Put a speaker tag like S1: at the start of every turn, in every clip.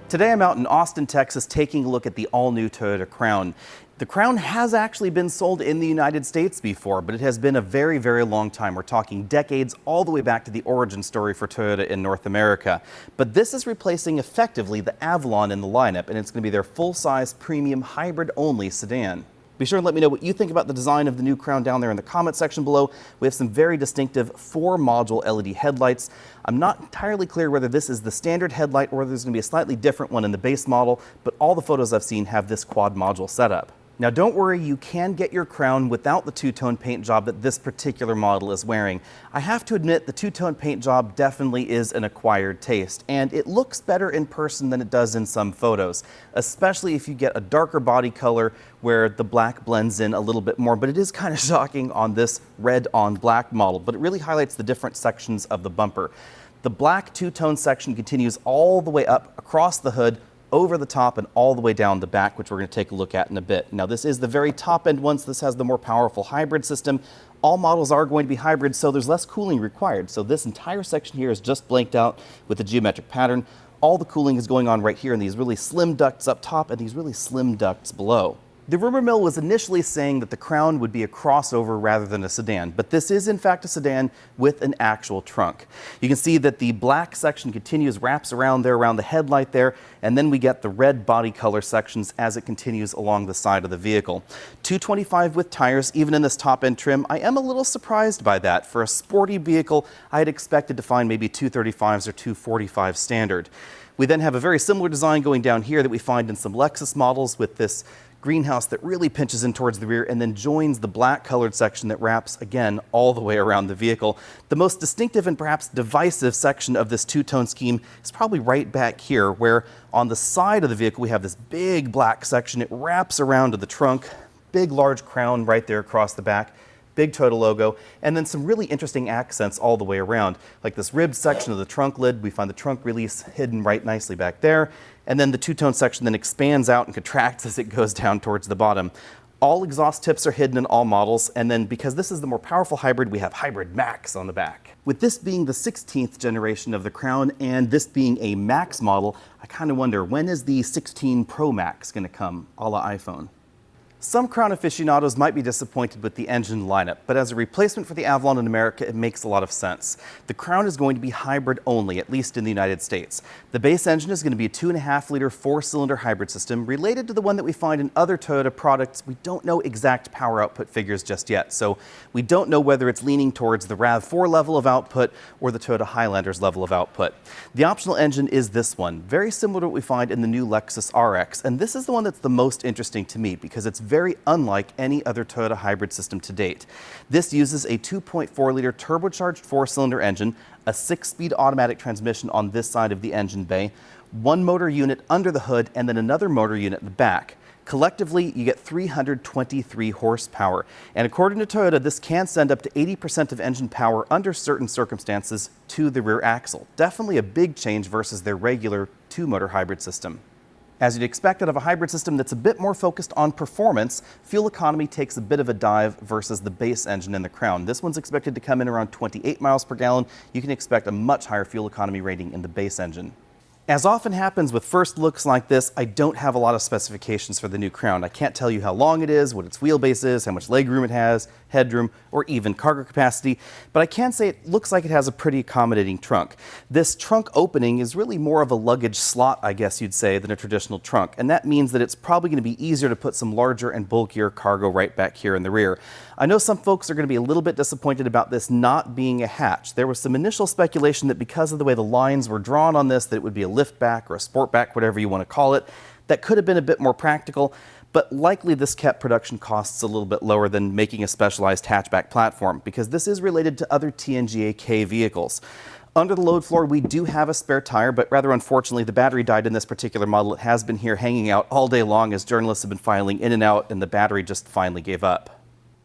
S1: Today I'm out in Austin, Texas, taking a look at the all-new Toyota Crown. The Crown has actually been sold in the United States before, but it has been a very, very long time. We're talking decades, all the way back to the origin story for Toyota in North America. But this is replacing effectively the Avalon in the lineup, and it's going to be their full-size premium hybrid-only sedan. Be sure and let me know what you think about the design of the new Crown down there in the comment section below. We have some very distinctive 4-module LED headlights. I'm not entirely clear whether this is the standard headlight or there's going to be a slightly different one in the base model, but all the photos I've seen have this quad module setup. Now don't worry, you can get your Crown without the two-tone paint job that this particular model is wearing. I have to admit the two-tone paint job definitely is an acquired taste, and it looks better in person than it does in some photos, especially if you get a darker body color where the black blends in a little bit more, but it is kind of shocking on this red on black model, but it really highlights the different sections of the bumper. The black two-tone section continues all the way up across the hood, over the top and all the way down the back, which we're going to take a look at in a bit. Now this is the very top end one, so this has the more powerful hybrid system. All models are going to be hybrid, so there's less cooling required. So this entire section here is just blanked out with a geometric pattern. All the cooling is going on right here in these really slim ducts up top and these really slim ducts below. The rumor mill was initially saying that the Crown would be a crossover rather than a sedan, but this is in fact a sedan with an actual trunk. You can see that the black section continues, wraps around there, around the headlight there, and then we get the red body color sections as it continues along the side of the vehicle. 225 with tires, even in this top end trim. I am a little surprised by that. For a sporty vehicle, I had expected to find maybe 235s or 245 standard. We then have a very similar design going down here that we find in some Lexus models with this greenhouse that really pinches in towards the rear and then joins the black colored section that wraps again all the way around the vehicle. The most distinctive and perhaps divisive section of this two-tone scheme is probably right back here, where on the side of the vehicle we have this big black section. It wraps around to the trunk, big large Crown right there across the back, big Toyota logo, and then some really interesting accents all the way around. Like this ribbed section of the trunk lid, we find the trunk release hidden right nicely back there, and then the two-tone section then expands out and contracts as it goes down towards the bottom. All exhaust tips are hidden in all models, and then because this is the more powerful hybrid, we have Hybrid Max on the back. With this being the 16th generation of the Crown and this being a Max model, I kind of wonder, when is the 16 Pro Max going to come, a la iPhone? Some Crown aficionados might be disappointed with the engine lineup, but as a replacement for the Avalon in America, it makes a lot of sense. The Crown is going to be hybrid only, at least in the United States. The base engine is going to be a 2.5-liter 4-cylinder hybrid system related to the one that we find in other Toyota products. We don't know exact power output figures just yet, so we don't know whether it's leaning towards the RAV4 level of output or the Toyota Highlander's level of output. The optional engine is this one, very similar to what we find in the new Lexus RX, and this is the one that's the most interesting to me because it's very unlike any other Toyota hybrid system to date. This uses a 2.4-liter turbocharged 4-cylinder engine, a 6-speed automatic transmission on this side of the engine bay, one motor unit under the hood, and then another motor unit in the back. Collectively, you get 323 horsepower. And according to Toyota, this can send up to 80% of engine power under certain circumstances to the rear axle. Definitely a big change versus their regular 2-motor hybrid system. As you'd expect out of a hybrid system that's a bit more focused on performance, fuel economy takes a bit of a dive versus the base engine in the Crown. This one's expected to come in around 28 miles per gallon. You can expect a much higher fuel economy rating in the base engine. As often happens with first looks like this, I don't have a lot of specifications for the new Crown. I can't tell you how long it is, what its wheelbase is, how much legroom it has, headroom, or even cargo capacity, but I can say it looks like it has a pretty accommodating trunk. This trunk opening is really more of a luggage slot, I guess you'd say, than a traditional trunk, and that means that it's probably going to be easier to put some larger and bulkier cargo right back here in the rear. I know some folks are going to be a little bit disappointed about this not being a hatch. There was some initial speculation that because of the way the lines were drawn on this, that it would be a liftback or a sportback, whatever you want to call it. That could have been a bit more practical, but likely this kept production costs a little bit lower than making a specialized hatchback platform, because this is related to other TNGA-K vehicles. Under the load floor, we do have a spare tire, but rather unfortunately, the battery died in this particular model. It has been here hanging out all day long as journalists have been filing in and out, and the battery just finally gave up.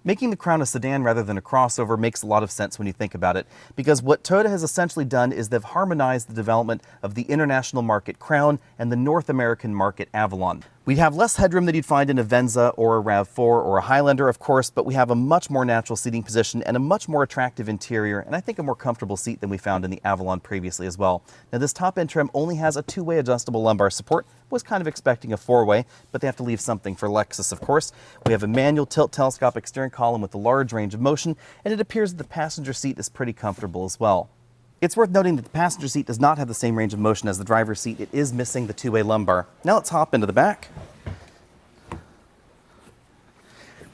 S1: Making the Crown a sedan rather than a crossover makes a lot of sense when you think about it, because what Toyota has essentially done is they've harmonized the development of the international market Crown and the North American market Avalon. We have less headroom than you'd find in a Venza or a RAV4 or a Highlander, of course, but we have a much more natural seating position and a much more attractive interior, and I think a more comfortable seat than we found in the Avalon previously as well. Now, this top-end trim only has a two-way adjustable lumbar support. Was kind of expecting a four-way, but they have to leave something for Lexus, of course. We have a manual tilt telescopic steering column with a large range of motion, and it appears that the passenger seat is pretty comfortable as well. It's worth noting that the passenger seat does not have the same range of motion as the driver's seat. It is missing the two-way lumbar. Now let's hop into the back.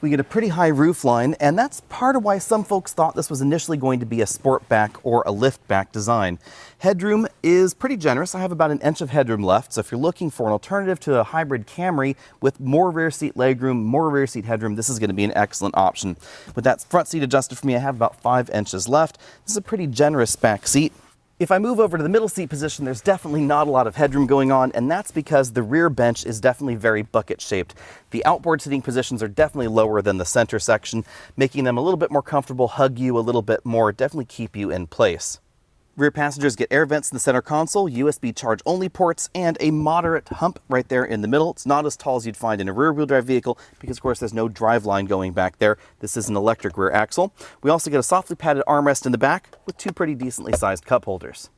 S1: We get a pretty high roof line, and that's part of why some folks thought this was initially going to be a sport back or a lift back design. Headroom is pretty generous. I have about an inch of headroom left, so if you're looking for an alternative to a hybrid Camry with more rear seat legroom, more rear seat headroom, this is going to be an excellent option. With that front seat adjusted for me, I have about 5 inches left. This is a pretty generous back seat. If I move over to the middle seat position, there's definitely not a lot of headroom going on, and that's because the rear bench is definitely very bucket shaped. The outboard sitting positions are definitely lower than the center section, making them a little bit more comfortable, hug you a little bit more, definitely keep you in place. Rear passengers get air vents in the center console, USB charge only ports, and a moderate hump right there in the middle. It's not as tall as you'd find in a rear wheel drive vehicle because of course there's no drive line going back there. This is an electric rear axle. We also get a softly padded armrest in the back with two pretty decently sized cup holders.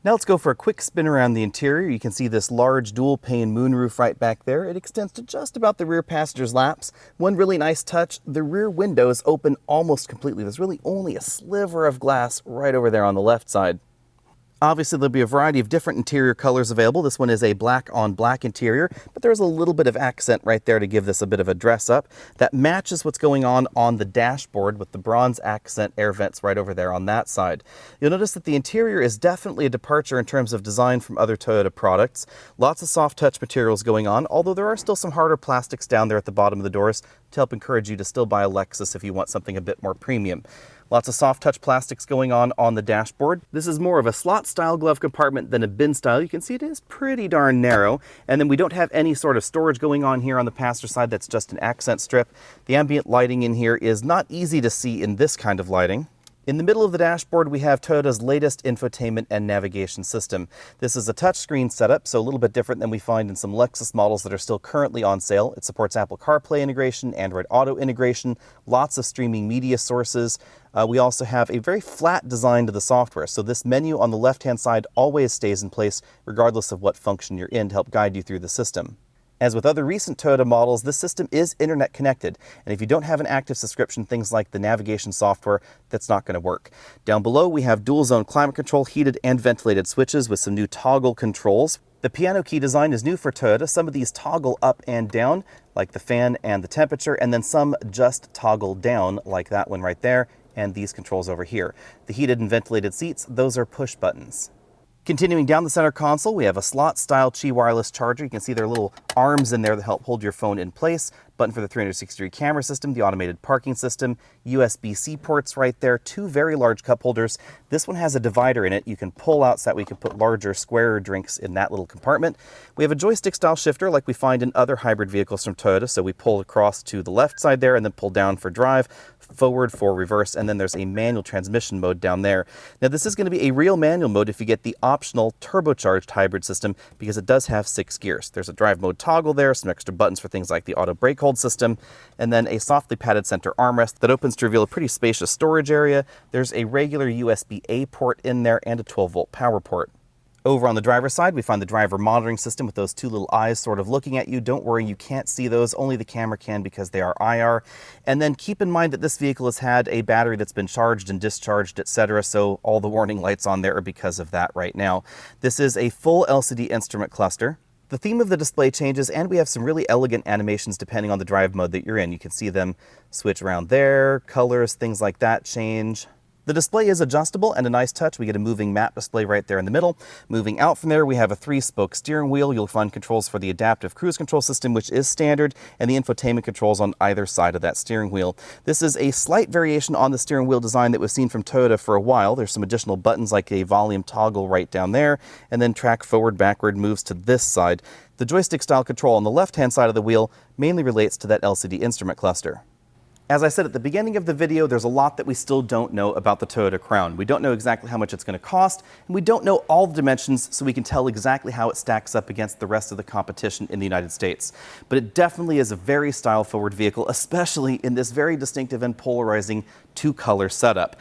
S1: Now let's go for a quick spin around the interior. You can see this large dual pane moonroof right back there. It extends to just about the rear passenger's laps. One really nice touch, the rear windows open almost completely. There's really only a sliver of glass right over there on the left side. Obviously, there'll be a variety of different interior colors available. This one is a black on black interior, but there's a little bit of accent right there to give this a bit of a dress up. That matches what's going on the dashboard with the bronze accent air vents right over there on that side. You'll notice that the interior is definitely a departure in terms of design from other Toyota products. Lots of soft touch materials going on, although there are still some harder plastics down there at the bottom of the doors to help encourage you to still buy a Lexus if you want something a bit more premium. Lots of soft touch plastics going on the dashboard. This is more of a slot style glove compartment than a bin style. You can see it is pretty darn narrow. And then we don't have any sort of storage going on here on the passenger side. That's just an accent strip. The ambient lighting in here is not easy to see in this kind of lighting. In the middle of the dashboard, we have Toyota's latest infotainment and navigation system. This is a touchscreen setup, so a little bit different than we find in some Lexus models that are still currently on sale. It supports Apple CarPlay integration, Android Auto integration, lots of streaming media sources. We also have a very flat design to the software, so this menu on the left-hand side always stays in place regardless of what function you're in to help guide you through the system. As with other recent Toyota models, this system is internet connected, and if you don't have an active subscription, things like the navigation software, that's not going to work. Down below, we have dual zone climate control, heated and ventilated switches with some new toggle controls. The piano key design is new for Toyota. Some of these toggle up and down, like the fan and the temperature, and then some just toggle down, like that one right there, and these controls over here. The heated and ventilated seats, those are push buttons. Continuing down the center console, we have a slot-style Qi wireless charger. You can see there are little arms in there that help hold your phone in place. Button for the 360-degree camera system, the automated parking system, USB-C ports right there, two very large cup holders. This one has a divider in it. You can pull out so that we can put larger, squarer drinks in that little compartment. We have a joystick-style shifter like we find in other hybrid vehicles from Toyota. So we pull across to the left side there and then pull down for drive, forward for reverse, and then there's a manual transmission mode down there. Now this is going to be a real manual mode if you get the optional turbocharged hybrid system because it does have 6 gears. There's a drive mode toggle there, some extra buttons for things like the auto brake hold system, and then a softly padded center armrest that opens to reveal a pretty spacious storage area. There's a regular USB-A port in there and a 12-volt power port. Over on the driver's side, we find the driver monitoring system with those two little eyes sort of looking at you. Don't worry, you can't see those. Only the camera can because they are IR. And then keep in mind that this vehicle has had a battery that's been charged and discharged, etc. So all the warning lights on there are because of that right now. This is a full LCD instrument cluster. The theme of the display changes, and we have some really elegant animations depending on the drive mode that you're in. You can see them switch around there, colors, things like that change. The display is adjustable and a nice touch. We get a moving map display right there in the middle. Moving out from there, we have a 3-spoke steering wheel. You'll find controls for the adaptive cruise control system, which is standard, and the infotainment controls on either side of that steering wheel. This is a slight variation on the steering wheel design that we've seen from Toyota for a while. There's some additional buttons like a volume toggle right down there, and then track forward, backward moves to this side. The joystick style control on the left-hand side of the wheel mainly relates to that LCD instrument cluster. As I said at the beginning of the video, there's a lot that we still don't know about the Toyota Crown. We don't know exactly how much it's going to cost, and we don't know all the dimensions, so we can tell exactly how it stacks up against the rest of the competition in the United States. But it definitely is a very style-forward vehicle, especially in this very distinctive and polarizing two-color setup.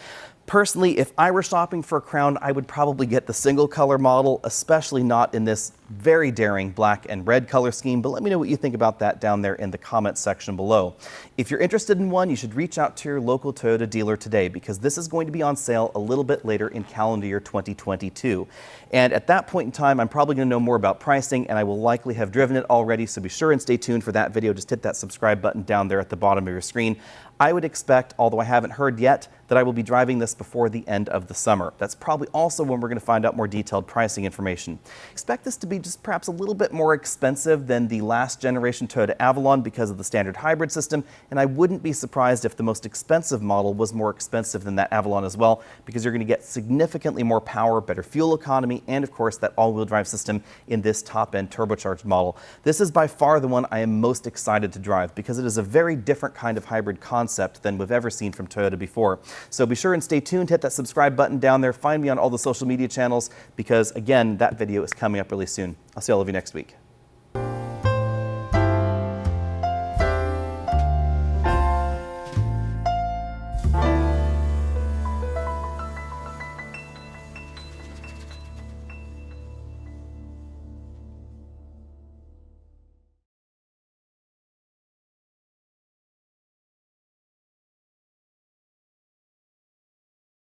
S1: Personally, if I were shopping for a Crown, I would probably get the single color model, especially not in this very daring black and red color scheme. But let me know what you think about that down there in the comments section below. If you're interested in one, you should reach out to your local Toyota dealer today, because this is going to be on sale a little bit later in calendar year 2022. And at that point in time, I'm probably going to know more about pricing, and I will likely have driven it already. So be sure and stay tuned for that video. Just hit that subscribe button down there at the bottom of your screen. I would expect, although I haven't heard yet, that I will be driving this before the end of the summer. That's probably also when we're going to find out more detailed pricing information. Expect this to be just perhaps a little bit more expensive than the last generation Toyota Avalon because of the standard hybrid system, and I wouldn't be surprised if the most expensive model was more expensive than that Avalon as well, because you're going to get significantly more power, better fuel economy, and of course that all-wheel drive system in this top-end turbocharged model. This is by far the one I am most excited to drive, because it is a very different kind of hybrid concept than we've ever seen from Toyota before. So be sure and stay tuned, hit that subscribe button down there, find me on all the social media channels, because again, that video is coming up really soon. I'll see all of you next week.